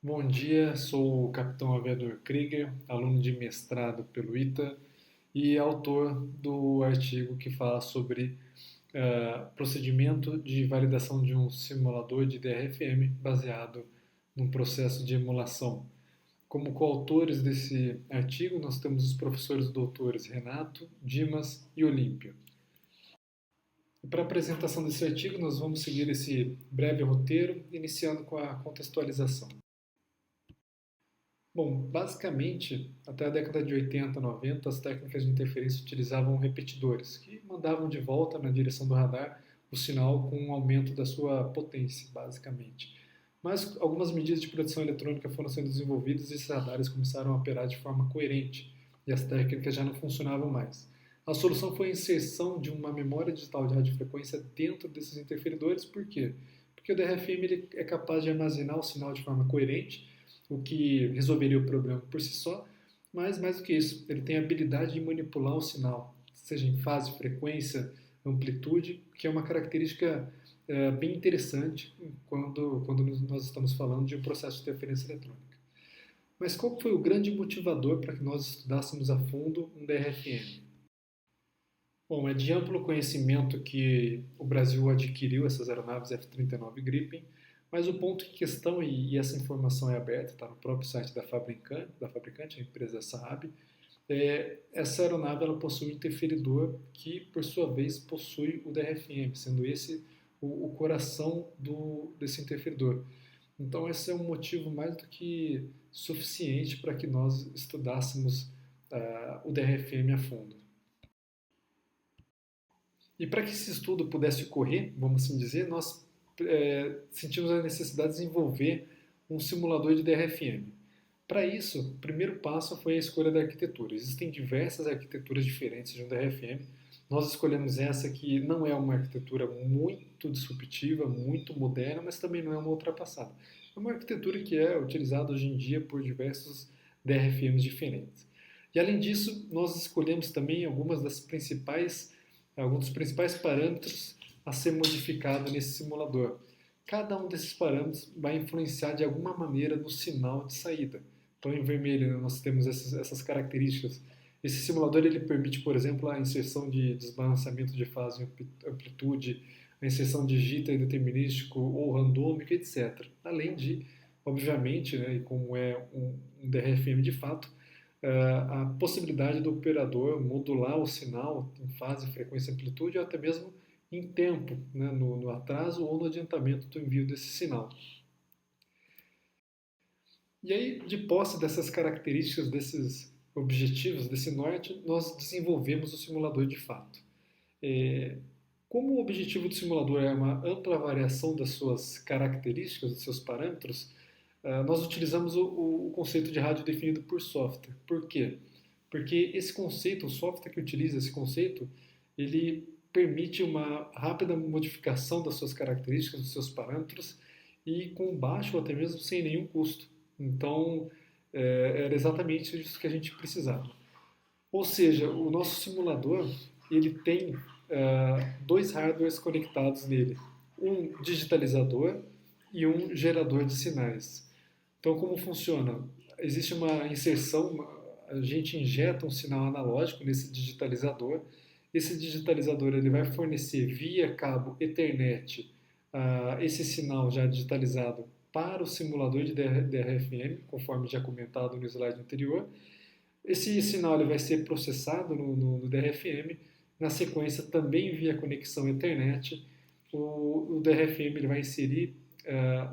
Bom dia, sou o capitão aviador Krieger, aluno de mestrado pelo ITA e autor do artigo que fala sobre procedimento de validação de um simulador de DRFM baseado num processo de emulação. Como coautores desse artigo, nós temos os professores doutores Renato, Dimas e Olímpio. E para a apresentação desse artigo, nós vamos seguir esse breve roteiro, iniciando com a contextualização. Bom, basicamente, até a década de 80, 90, as técnicas de interferência utilizavam repetidores, que mandavam de volta na direção do radar o sinal com um aumento da sua potência, basicamente. Mas algumas medidas de proteção eletrônica foram sendo desenvolvidas e esses radares começaram a operar de forma coerente e as técnicas já não funcionavam mais. A solução foi a inserção de uma memória digital de radiofrequência dentro desses interferidores, por quê? Porque o DRFM ele é capaz de armazenar o sinal de forma coerente, o que resolveria o problema por si só, mas mais do que isso, ele tem a habilidade de manipular o sinal, seja em fase, frequência, amplitude, que é uma característica bem interessante quando nós estamos falando de um processo de interferência eletrônica. Mas qual foi o grande motivador para que nós estudássemos a fundo um DRFM? Bom, é de amplo conhecimento que o Brasil adquiriu essas aeronaves F-39 Gripen, mas o ponto em questão, e essa informação é aberta, está no próprio site da fabricante, a empresa Saab, essa aeronave ela possui um interferidor que, por sua vez, possui o DRFM, sendo esse o coração desse interferidor. Então, esse é um motivo mais do que suficiente para que nós estudássemos o DRFM a fundo. E para que esse estudo pudesse ocorrer, vamos assim dizer, nós sentimos a necessidade de desenvolver um simulador de DRFM. Para isso, o primeiro passo foi a escolha da arquitetura. Existem diversas arquiteturas diferentes de um DRFM. Nós escolhemos essa que não é uma arquitetura muito disruptiva, muito moderna, mas também não é uma ultrapassada. É uma arquitetura que é utilizada hoje em dia por diversos DRFMs diferentes. E além disso, nós escolhemos também alguns dos principais parâmetros a ser modificado nesse simulador. Cada um desses parâmetros vai influenciar de alguma maneira no sinal de saída. Então, em vermelho, nós temos essas características. Esse simulador ele permite, por exemplo, a inserção de desbalanceamento de fase e amplitude, a inserção de jitter determinístico ou randômico, etc. Além de, obviamente, né, e como é um DRFM de fato, a possibilidade do operador modular o sinal em fase, frequência e amplitude ou até mesmo em tempo, né, no atraso ou no adiantamento do envio desse sinal. E aí, de posse dessas características, desses objetivos, desse norte, nós desenvolvemos o simulador de fato. Como o objetivo do simulador é uma ampla variação das suas características, dos seus parâmetros, nós utilizamos o conceito de rádio definido por software. Por quê? Porque esse conceito, o software que utiliza esse conceito, ele permite uma rápida modificação das suas características, dos seus parâmetros, e com baixo ou até mesmo sem nenhum custo. Então, era exatamente isso que a gente precisava. Ou seja, o nosso simulador ele tem dois hardwares conectados nele, um digitalizador e um gerador de sinais. Então, como funciona? Existe uma inserção, a gente injeta um sinal analógico nesse digitalizador. Esse digitalizador ele vai fornecer via cabo Ethernet esse sinal já digitalizado para o simulador de DRFM, conforme já comentado no slide anterior. Esse sinal ele vai ser processado no DRFM, na sequência também via conexão Ethernet, o DRFM ele vai inserir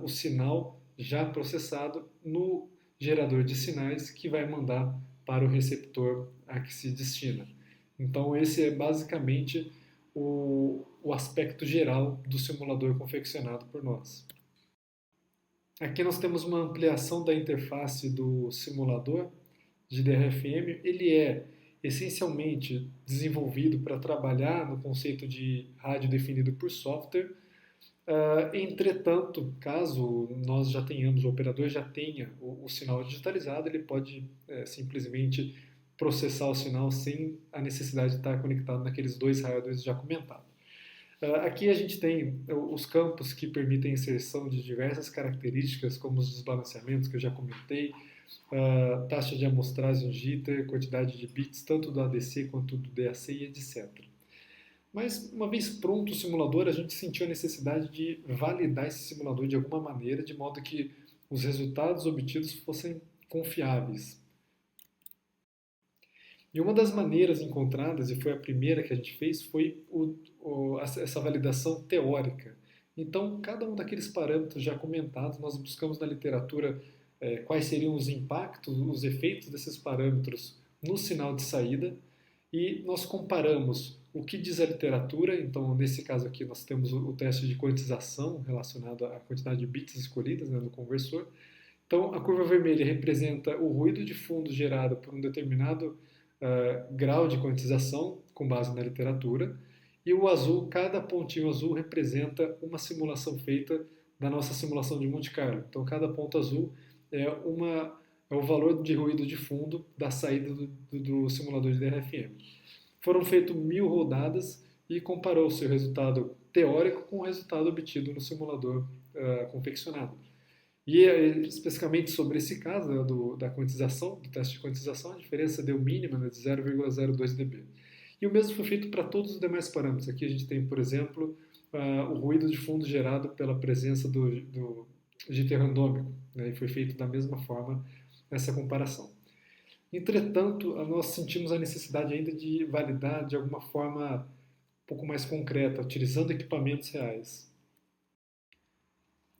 o sinal já processado no gerador de sinais que vai mandar para o receptor a que se destina. Então esse é basicamente o aspecto geral do simulador confeccionado por nós. Aqui nós temos uma ampliação da interface do simulador de DRFM. Ele é essencialmente desenvolvido para trabalhar no conceito de rádio definido por software. Entretanto, caso nós já tenhamos, o operador já tenha o sinal digitalizado, ele pode simplesmente processar o sinal sem a necessidade de estar conectado naqueles dois hardwares já comentados. Aqui a gente tem os campos que permitem a inserção de diversas características, como os desbalanceamentos que eu já comentei, taxa de amostragem jitter, quantidade de bits, tanto do ADC quanto do DAC e etc. Mas, uma vez pronto o simulador, a gente sentiu a necessidade de validar esse simulador de alguma maneira, de modo que os resultados obtidos fossem confiáveis. E uma das maneiras encontradas, e foi a primeira que a gente fez, foi essa validação teórica. Então, cada um daqueles parâmetros já comentados, nós buscamos na literatura quais seriam os impactos, os efeitos desses parâmetros no sinal de saída, e nós comparamos o que diz a literatura. Então, nesse caso aqui, nós temos o teste de quantização relacionado à quantidade de bits escolhidas, né, no conversor. Então, a curva vermelha representa o ruído de fundo gerado por um determinado grau de quantização, com base na literatura, e o azul, cada pontinho azul representa uma simulação feita da nossa simulação de Monte Carlo. Então, cada ponto azul é o valor de ruído de fundo da saída do simulador de DRFM. Foram feitas 1000 rodadas e comparou o seu resultado teórico com o resultado obtido no simulador confeccionado. E especificamente sobre esse caso, né, da quantização, do teste de quantização, a diferença deu mínima, né, de 0,02 dB. E o mesmo foi feito para todos os demais parâmetros. Aqui a gente tem, por exemplo, o ruído de fundo gerado pela presença do jitter randômico, né, e foi feito da mesma forma essa comparação. Entretanto, nós sentimos a necessidade ainda de validar de alguma forma um pouco mais concreta, utilizando equipamentos reais.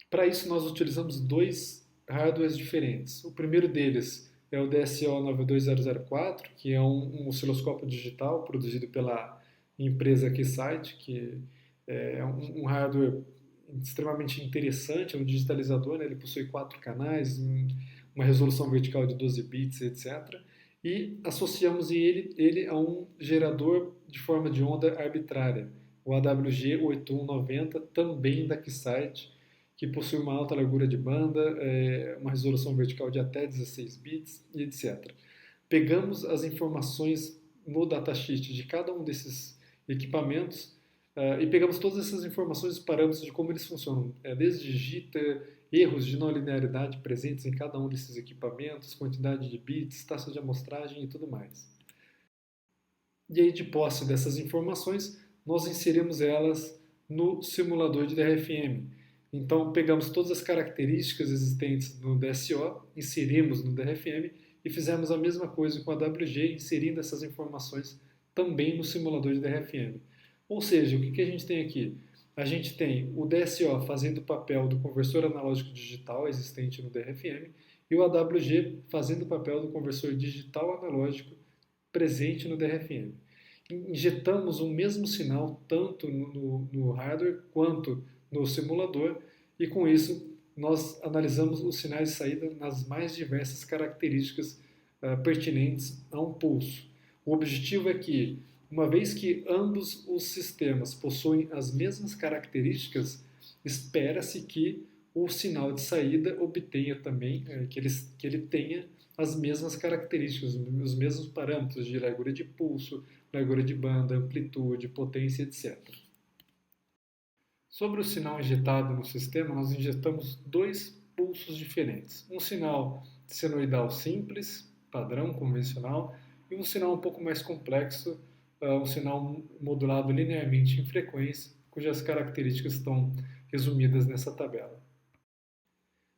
Para isso, nós utilizamos dois hardwares diferentes. O primeiro deles é o DSO 92004, que é um osciloscópio digital produzido pela empresa Keysight, que é um hardware extremamente interessante, é um digitalizador, né? Ele possui 4 canais, uma resolução vertical de 12 bits, etc. E associamos ele a um gerador de forma de onda arbitrária, o AWG 8190, também da Keysight, que possui uma alta largura de banda, uma resolução vertical de até 16 bits e etc. Pegamos as informações no datasheet de cada um desses equipamentos e pegamos todas essas informações e parâmetros de como eles funcionam, desde jitter, erros de não linearidade presentes em cada um desses equipamentos, quantidade de bits, taxa de amostragem e tudo mais. E aí, de posse dessas informações, nós inserimos elas no simulador de DRFM. Então, pegamos todas as características existentes no DSO, inserimos no DRFM e fizemos a mesma coisa com a WG, inserindo essas informações também no simulador de DRFM. Ou seja, o que a gente tem aqui? A gente tem o DSO fazendo o papel do conversor analógico digital existente no DRFM e o AWG fazendo o papel do conversor digital analógico presente no DRFM. Injetamos o mesmo sinal tanto no hardware quanto no simulador e com isso nós analisamos os sinais de saída nas mais diversas características pertinentes a um pulso. O objetivo é que, uma vez que ambos os sistemas possuem as mesmas características, espera-se que o sinal de saída obtenha também, que ele tenha as mesmas características, os mesmos parâmetros de largura de pulso, largura de banda, amplitude, potência, etc. Sobre o sinal injetado no sistema, nós injetamos dois pulsos diferentes. Um sinal senoidal simples, padrão, convencional, e um sinal um pouco mais complexo, um sinal modulado linearmente em frequência, cujas características estão resumidas nessa tabela.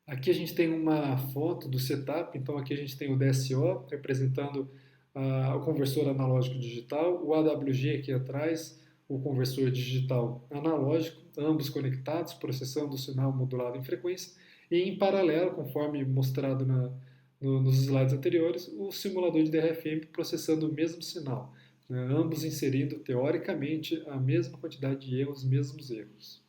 Aqui a gente tem uma foto do setup, então aqui a gente tem o DSO representando o conversor analógico digital, o AWG aqui atrás, o conversor digital analógico, ambos conectados, processando o sinal modulado em frequência, e em paralelo, conforme mostrado nos slides anteriores, o simulador de DRFM processando o mesmo sinal, né, ambos inserindo teoricamente a mesma quantidade de erros, os mesmos erros.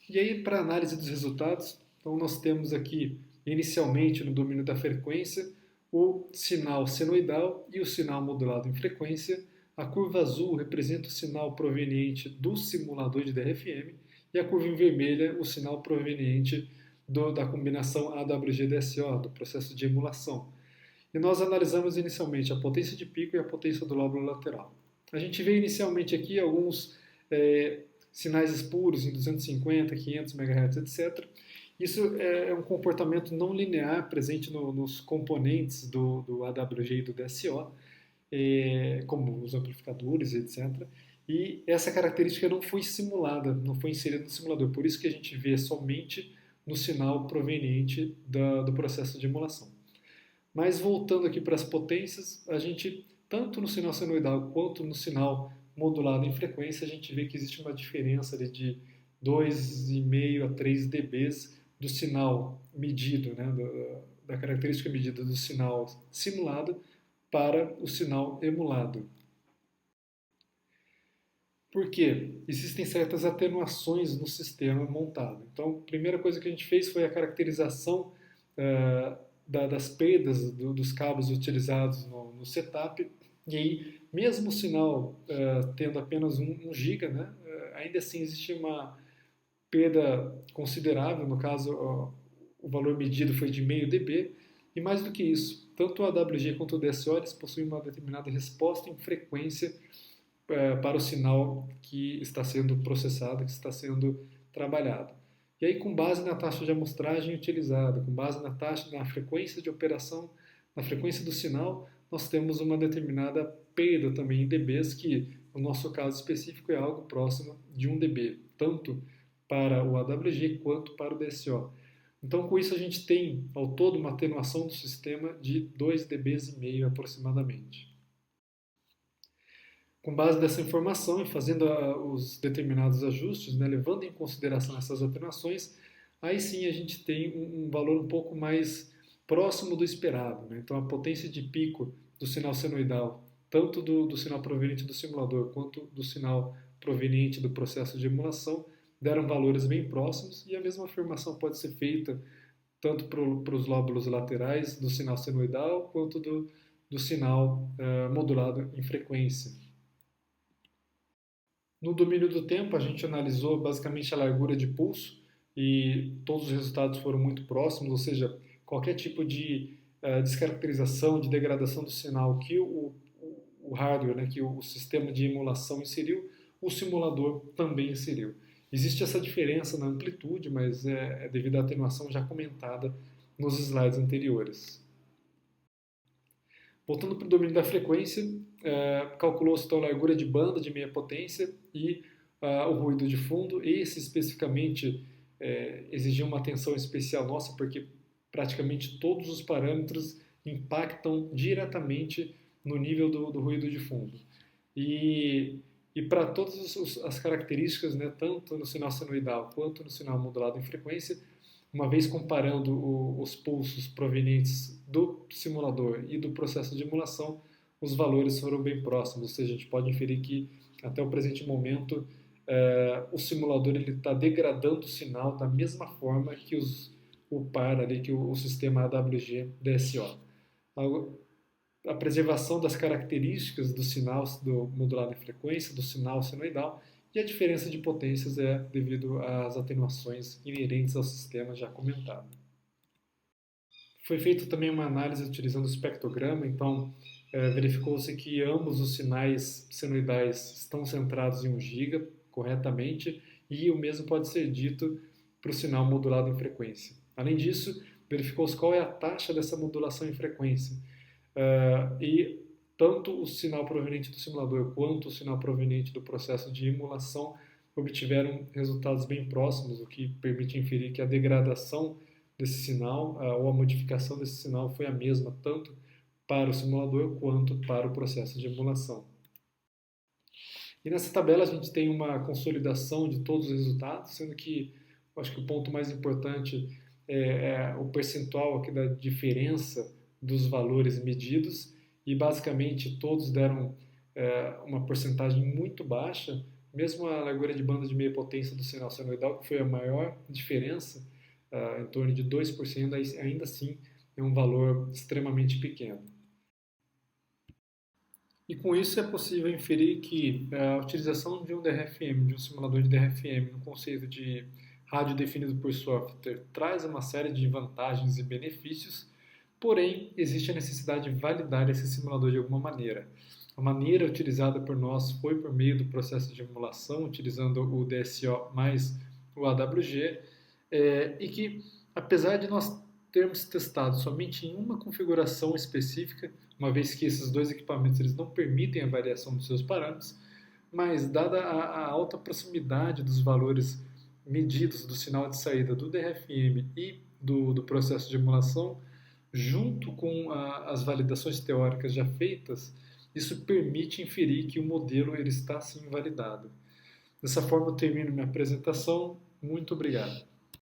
E aí, para análise dos resultados, então nós temos aqui, inicialmente no domínio da frequência, o sinal senoidal e o sinal modulado em frequência. A curva azul representa o sinal proveniente do simulador de DRFM e a curva em vermelha o sinal proveniente da combinação AWG-DSO, do processo de emulação. E nós analisamos inicialmente a potência de pico e a potência do lóbulo lateral. A gente vê inicialmente aqui alguns sinais espuros em 250, 500 MHz, etc. Isso é um comportamento não linear presente nos componentes do AWG e do DSO, como os amplificadores, etc. E essa característica não foi simulada, não foi inserida no simulador. Por isso que a gente vê somente no sinal proveniente do processo de emulação. Mas voltando aqui para as potências, a gente, tanto no sinal senoidal quanto no sinal modulado em frequência, a gente vê que existe uma diferença ali de 2,5 a 3 dBs do sinal medido, né, da característica medida do sinal simulado para o sinal emulado. Por quê? Existem certas atenuações no sistema montado. Então, a primeira coisa que a gente fez foi a caracterização das perdas dos cabos utilizados no setup. E aí, mesmo o sinal tendo apenas 1 GB, né, ainda assim existe uma perda considerável. No caso, o valor medido foi de 0,5 dB. E mais do que isso, tanto o AWG quanto o DSO eles possuem uma determinada resposta em frequência para o sinal que está sendo processado, que está sendo trabalhado. E aí, com base na taxa de amostragem utilizada, com base na frequência de operação, na frequência do sinal, nós temos uma determinada perda também em dBs, que no nosso caso específico é algo próximo de 1 dB, tanto para o AWG quanto para o DSO. Então, com isso, a gente tem, ao todo, uma atenuação do sistema de 2 dBs e meio aproximadamente. Com base nessa informação e fazendo os determinados ajustes, né, levando em consideração essas atenuações, aí sim a gente tem um valor um pouco mais próximo do esperado. Né? Então a potência de pico do sinal senoidal, tanto do sinal proveniente do simulador quanto do sinal proveniente do processo de emulação, deram valores bem próximos, e a mesma afirmação pode ser feita tanto para os lóbulos laterais do sinal senoidal quanto do sinal modulado em frequência. No domínio do tempo, a gente analisou basicamente a largura de pulso e todos os resultados foram muito próximos, ou seja, qualquer tipo de descaracterização, de degradação do sinal que o hardware, né, que o sistema de emulação inseriu, o simulador também inseriu. Existe essa diferença na amplitude, mas é devido à atenuação já comentada nos slides anteriores. Voltando para o domínio da frequência, calculou-se então a largura de banda de meia potência e o ruído de fundo. Esse especificamente exigia uma atenção especial nossa, porque praticamente todos os parâmetros impactam diretamente no nível do ruído de fundo. E para todas as características, né, tanto no sinal senoidal quanto no sinal modulado em frequência, uma vez comparando os pulsos provenientes do simulador e do processo de emulação, os valores foram bem próximos, ou seja, a gente pode inferir que até o presente momento o simulador está degradando o sinal da mesma forma que o par ali, que o sistema AWG DSO. A preservação das características do sinal do modulado em frequência, do sinal senoidal, e a diferença de potências é devido às atenuações inerentes ao sistema já comentado. Foi feita também uma análise utilizando o espectrograma, então verificou-se que ambos os sinais senoidais estão centrados em 1 GB corretamente, e o mesmo pode ser dito para o sinal modulado em frequência. Além disso, verificou-se qual é a taxa dessa modulação em frequência. E tanto o sinal proveniente do simulador quanto o sinal proveniente do processo de emulação obtiveram resultados bem próximos, o que permite inferir que a degradação desse sinal ou a modificação desse sinal foi a mesma tanto para o simulador quanto para o processo de emulação. E nessa tabela a gente tem uma consolidação de todos os resultados, sendo que eu acho que o ponto mais importante é o percentual aqui da diferença dos valores medidos, e basicamente todos deram uma porcentagem muito baixa, mesmo a largura de banda de meia potência do sinal senoidal, que foi a maior diferença, em torno de 2%, ainda assim é um valor extremamente pequeno. E com isso é possível inferir que a utilização de um DRFM, de um simulador de DRFM, no conceito de rádio definido por software, traz uma série de vantagens e benefícios, porém existe a necessidade de validar esse simulador de alguma maneira. A maneira utilizada por nós foi por meio do processo de emulação, utilizando o DSO mais o AWG, e que, apesar de nós termos testado somente em uma configuração específica, uma vez que esses dois equipamentos eles não permitem a variação dos seus parâmetros, mas dada a alta proximidade dos valores medidos do sinal de saída do DRFM e do processo de emulação, junto com as validações teóricas já feitas, isso permite inferir que o modelo ele está sim validado. Dessa forma eu termino minha apresentação. Muito obrigado.